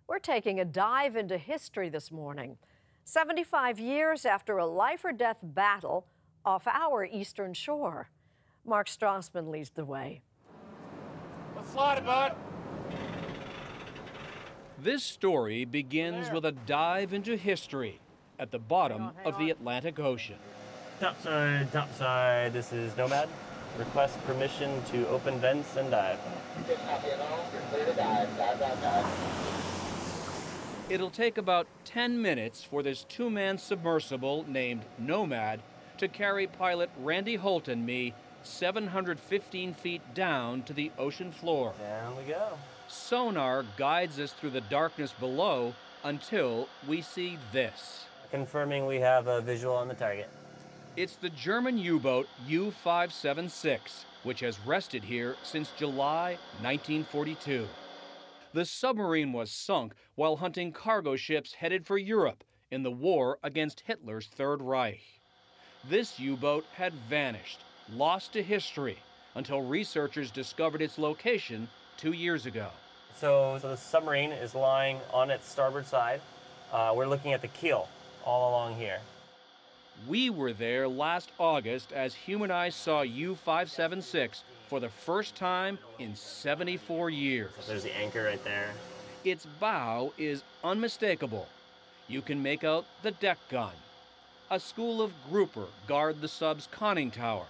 We're taking a dive into history this morning. 75 years after a life-or-death battle off our eastern shore. Mark Strassman leads the way. Let's slide it, bud. This story begins with a dive into history at the bottom of the Atlantic Ocean. Topside, topside. This is Nomad. Request permission to open vents and dive. It'll take about 10 minutes for this two-man submersible named Nomad to carry pilot Randy Holt and me 715 feet down to the ocean floor. Down we go. Sonar guides us through the darkness below until we see this. Confirming we have a visual on the target. It's the German U-boat U-576, which has rested here since July 1942. The submarine was sunk while hunting cargo ships headed for Europe in the war against Hitler's Third Reich. This U-boat had vanished, lost to history, until researchers discovered its location 2 years ago. So the submarine is lying on its starboard side. We're looking at the keel all along here. We were there last August as human eyes saw U-576 for the first time in 74 years. So there's the anchor right there. Its bow is unmistakable. You can make out the deck gun. A school of grouper guard the sub's conning tower.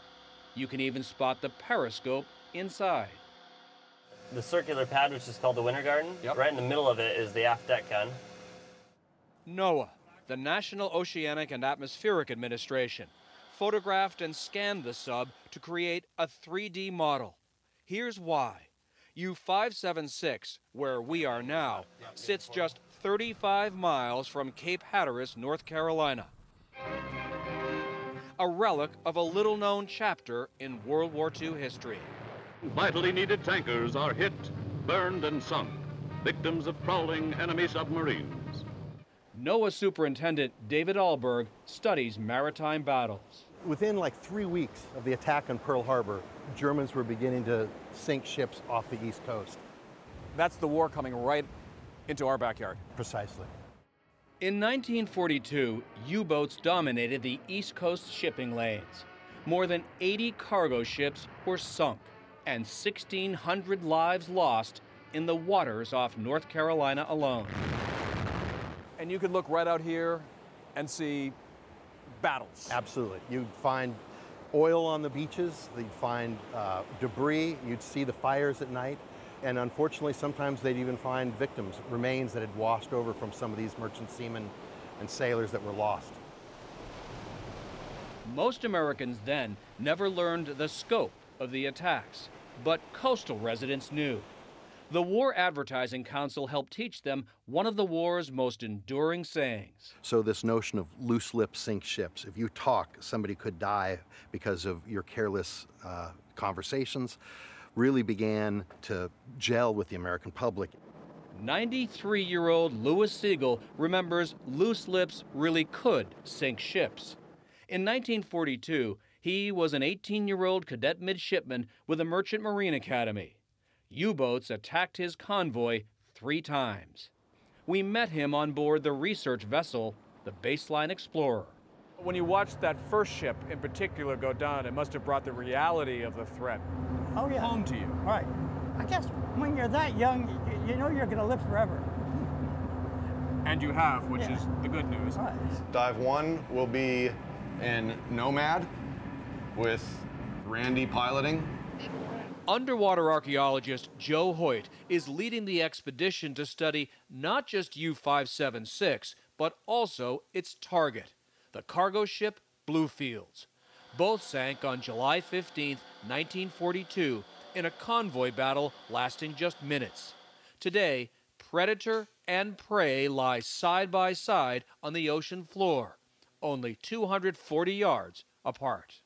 You can even spot the periscope inside. The circular pad, which is called the Winter Garden, right in the middle of it is the aft deck gun. NOAA, the National Oceanic and Atmospheric Administration, photographed and scanned the sub to create a 3D model. Here's why. U-576, where we are now, sits just 35 miles from Cape Hatteras, North Carolina. A relic of a little-known chapter in World War II history. Vitally needed tankers are hit, burned, and sunk, victims of prowling enemy submarines. NOAA Superintendent David Alberg studies maritime battles. Within like 3 weeks of the attack on Pearl Harbor, Germans were beginning to sink ships off the East Coast. That's the war coming right into our backyard. Precisely. In 1942, U-boats dominated the East Coast shipping lanes. More than 80 cargo ships were sunk and 1,600 lives lost in the waters off North Carolina alone. And you could look right out here and see battles. Absolutely. You'd find oil on the beaches, you'd find debris, you'd see the fires at night, and unfortunately sometimes they'd even find victims, remains that had washed over from some of these merchant seamen and sailors that were lost. Most Americans then never learned the scope of the attacks, but coastal residents knew. The War Advertising Council helped teach them one of the war's most enduring sayings. So this notion of loose lips sink ships. If you talk, somebody could die because of your careless conversations, really began to gel with the American public. 93-year-old Louis Siegel remembers loose lips really could sink ships. In 1942, he was an 18-year-old cadet midshipman with the Merchant Marine Academy. U-boats attacked his convoy 3 times. We met him on board the research vessel, the Baseline Explorer. When you watched that first ship in particular go down, it must have brought the reality of the threat home to you. Right. I guess when you're that young, you know you're going to live forever. And you have, which is the good news. Right. Dive 1 will be in Nomad with Randy piloting. Underwater archaeologist Joe Hoyt is leading the expedition to study not just U-576, but also its target, the cargo ship Bluefields. Both sank on July 15, 1942, in a convoy battle lasting just minutes. Today, predator and prey lie side by side on the ocean floor, only 240 yards apart.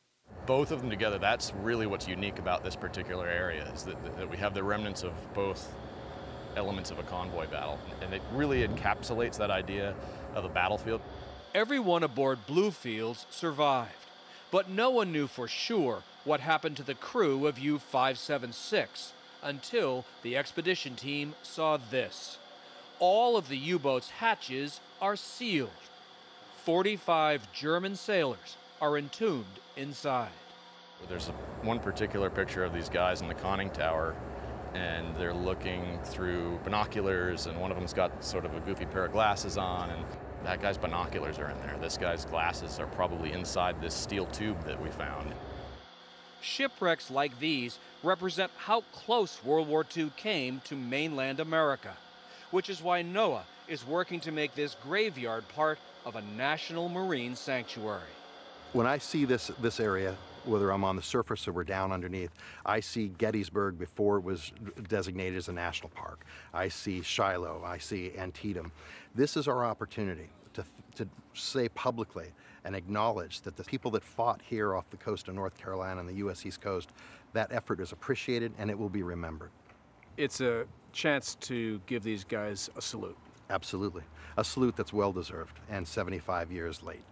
Both of them together, that's really what's unique about this particular area, is that we have the remnants of both elements of a convoy battle. And it really encapsulates that idea of a battlefield. Everyone aboard Bluefields survived, but no one knew for sure what happened to the crew of U-576 until the expedition team saw this. all of the U-boat's hatches are sealed. 45 German sailors are entombed inside. There's one particular picture of these guys in the conning tower, and they're looking through binoculars, and one of them's got sort of a goofy pair of glasses on, and that guy's binoculars are in there. This guy's glasses are probably inside this steel tube that we found. Shipwrecks like these represent how close World War II came to mainland America, which is why NOAA is working to make this graveyard part of a national marine sanctuary. When I see this area, whether I'm on the surface or we're down underneath, I see Gettysburg before it was designated as a national park. I see Shiloh, I see Antietam. This is our opportunity to say publicly and acknowledge that the people that fought here off the coast of North Carolina and the U.S. East Coast, that effort is appreciated and it will be remembered. It's a chance to give these guys a salute. Absolutely. A salute that's well deserved and 75 years late.